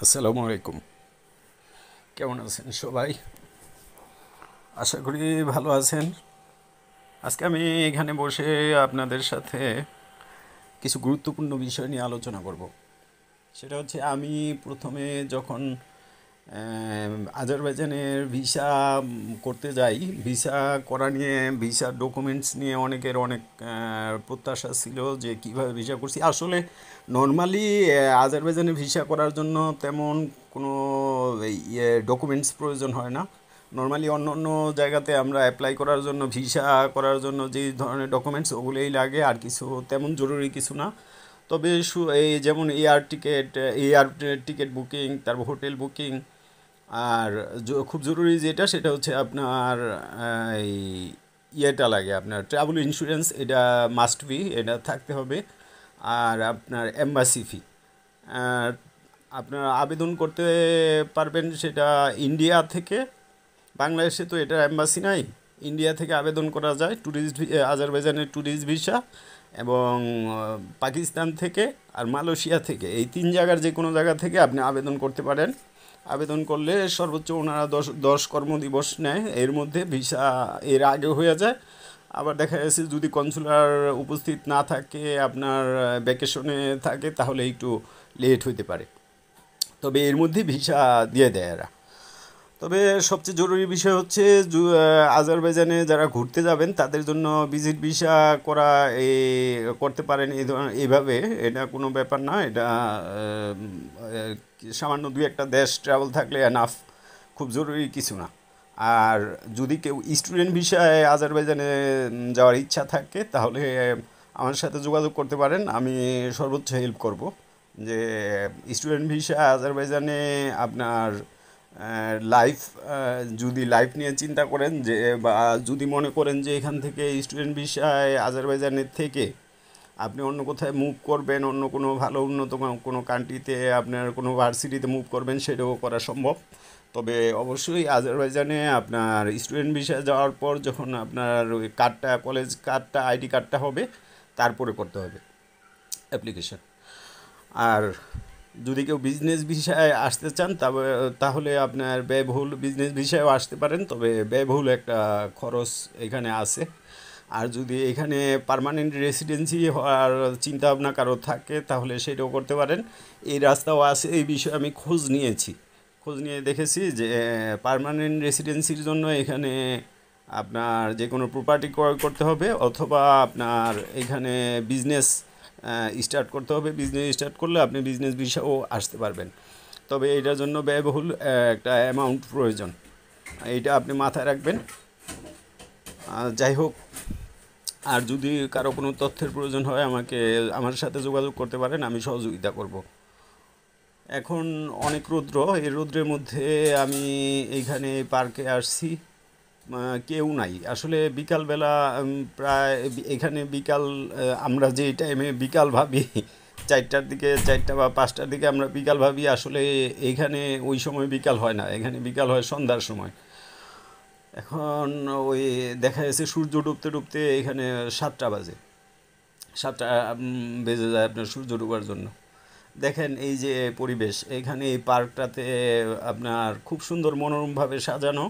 আসসালামু আলাইকুম। কেমন আছেন সবাই? আশা করি ভালো আছেন। আজকে আমি এখানে বসে আপনাদের সাথে কিছু গুরুত্বপূর্ণ বিষয় নিয়ে আলোচনা করব। সেটা হচ্ছে আমি প্রথমে যখন আজারবাইজানের ভিসা করতে যাই, ভিসা করা নিয়ে ভিসার ডকুমেন্টস নিয়ে অনেকের অনেক প্রত্যাশা ছিল যে কিভাবে ভিসা করছি। আসলে নর্মালি আজারবাইজানে ভিসা করার জন্য তেমন কোনো ডকুমেন্টস প্রয়োজন হয় না। নর্মালি অন্য অন্য জায়গাতে আমরা অ্যাপ্লাই করার জন্য, ভিসা করার জন্য যেই ধরনের ডকুমেন্টস ওগুলোই লাগে, আর কিছু তেমন জরুরি কিছু না। তবে এই যেমন এয়ার টিকিট বুকিং, তারপর হোটেল বুকিং, আর খুব জরুরি যেটা সেটা হচ্ছে আপনার এই ইয়েটা লাগে, আপনার ট্রাভেল ইন্স্যুরেন্স, এটা মাস্ট বি, এটা থাকতে হবে। আর আপনার এম্বাসি ফি আপনার আবেদন করতে পারবেন সেটা ইন্ডিয়া থেকে। বাংলাদেশে তো এটা এম্বাসি নাই, ইন্ডিয়া থেকে আবেদন করা যায় আজারবাইজানের ট্যুরিস্ট ভিসা, এবং পাকিস্তান থেকে আর মালয়েশিয়া থেকে, এই তিন জায়গার যে কোনো জায়গা থেকে আপনি আবেদন করতে পারেন। আবেদন করলে সর্বোচ্চ ওনারা দশ কর্মদিবস নেয়, এর মধ্যে ভিসা এর আগে হয়ে যায়। আবার দেখা যাচ্ছে যদি কনসুলার উপস্থিত না থাকে, আপনার ভ্যাকেশনে থাকে, তাহলে একটু লেট হইতে পারে। তবে এর মধ্যে ভিসা দিয়ে দেয় এরা। তবে সবচেয়ে জরুরি বিষয় হচ্ছে আজারবাইজানে যারা ঘুরতে যাবেন তাদের জন্য ভিজিট ভিসা করা করতে পারেন এই ধরনের এইভাবে। এটা কোনো ব্যাপার না, এটা সামান্য দুই একটা দেশ ট্রাভেল থাকলে এনাফ, খুব জরুরি কিছু না। আর যদি কেউ স্টুডেন্ট ভিসায় আজারবাইজানে যাওয়ার ইচ্ছা থাকে তাহলে আমার সাথে যোগাযোগ করতে পারেন, আমি সর্বোচ্চ হেল্প করব। যে স্টুডেন্ট ভিসা আজারবাইজানে আপনার লাইফ, যদি লাইফ নিয়ে চিন্তা করেন, যে বা যদি মনে করেন যে এখান থেকে স্টুডেন্ট ভিসায় আজারবাইজানের থেকে আপনি অন্য কোথায় মুভ করবেন, অন্য কোনো ভালো উন্নত কোনো কান্ট্রিতে আপনার কোনো ভার্সিটিতে মুভ করবেন, সেটাও করা সম্ভব। তবে অবশ্যই আজারবাইজানে আপনার স্টুডেন্ট ভিসা যাওয়ার পর যখন আপনার ওই কার্ডটা, কলেজ কার্ডটা, আইডি কার্ডটা হবে, তারপরে করতে হবে অ্যাপ্লিকেশন। আর যদি কেউ বিজনেস ভিসায় আসতে চান তাহলে আপনার ব্যয়বহুল বিজনেস ভিসায়ও আসতে পারেন, তবে ব্যয়বহুল একটা খরচ এখানে আছে। আর যদি এখানে পার্মানেন্ট রেসিডেন্সি হওয়ার চিন্তাভাবনা কারো থাকে তাহলে সেটাও করতে পারেন। এই রাস্তাও আছে, এই বিষয়ে আমি খোঁজ নিয়েছি, খোঁজ নিয়ে দেখেছি যে পার্মানেন্ট রেসিডেন্সির জন্য এখানে আপনার যে কোনো প্রপার্টি ক্রয় করতে হবে, অথবা আপনার এখানে বিজনেস স্টার্ট করতে হবে। বিজনেস স্টার্ট করলে আপনি বিজনেস ভিসাও আসতে পারবেন। তবে এটার জন্য ব্যয়বহুল একটা অ্যামাউন্ট প্রয়োজন, এইটা আপনি মাথায় রাখবেন। যাই হোক, আর যদি কারো কোনো তথ্যের প্রয়োজন হয় আমার সাথে যোগাযোগ করতে পারেন, আমি সহযোগিতা করব। এখন অনেক রৌদ্র, এই রৌদ্রের মধ্যে আমি এইখানে পার্কে আসছি, কেউ নাই আসলে। বিকালবেলা প্রায় এখানে বিকাল, আমরা যে টাইমে বিকাল ভাবি, 4টার দিকে, 4টা বা 5টার দিকে আমরা বিকাল ভাবি, আসলে এইখানে ওই সময় বিকাল হয় না, এখানে বিকাল হয় সন্ধ্যার সময়। এখন ওই দেখা যাচ্ছে সূর্য ডুবতে ডুবতে এখানে 7টা বাজে, 7টা বেজে যায় আপনার সূর্য ডুবার জন্য। দেখেন এই যে পরিবেশ, এখানে এই পার্কটাতে আপনার খুব সুন্দর মনোরমভাবে সাজানো।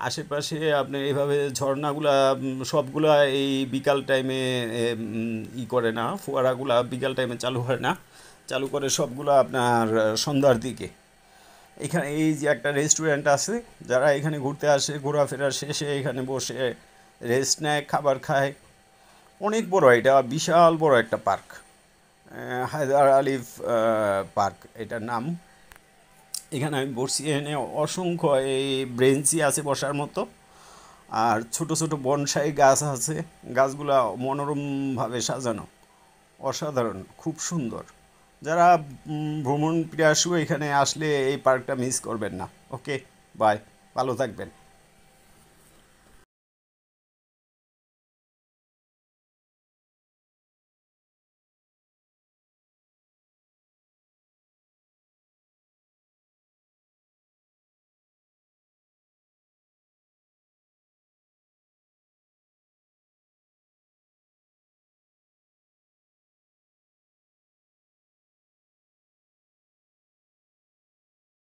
আশেপাশে আপনার এইভাবে ঝর্ণাগুলা সবগুলা এই বিকাল টাইমে করে না, ফোয়ারাগুলা বিকাল টাইমে চালু হয় না, চালু করে সবগুলো আপনার সন্ধ্যার দিকে। এখানে এই যে একটা রেস্টুরেন্ট আছে, যারা এখানে ঘুরতে আসে ঘোরাফেরা শেষে এখানে বসে রেস্ট নেয়, খাবার খায়। অনেক বড়, এটা বিশাল বড় একটা পার্ক, হায়দার আলিফ পার্ক এটার নাম। এখানে আমি বসছি, এখানে অসংখ্য এই ব্রেঞ্চি আছে বসার মতো, আর ছোট ছোট বনসাই গাছ আছে, গাছগুলা মনোরমভাবে সাজানো, অসাধারণ, খুব সুন্দর। যারা ভ্রমণ পিয়াসু এখানে আসলে এই পার্কটা মিস করবেন না। ওকে, বাই, ভালো থাকবেন।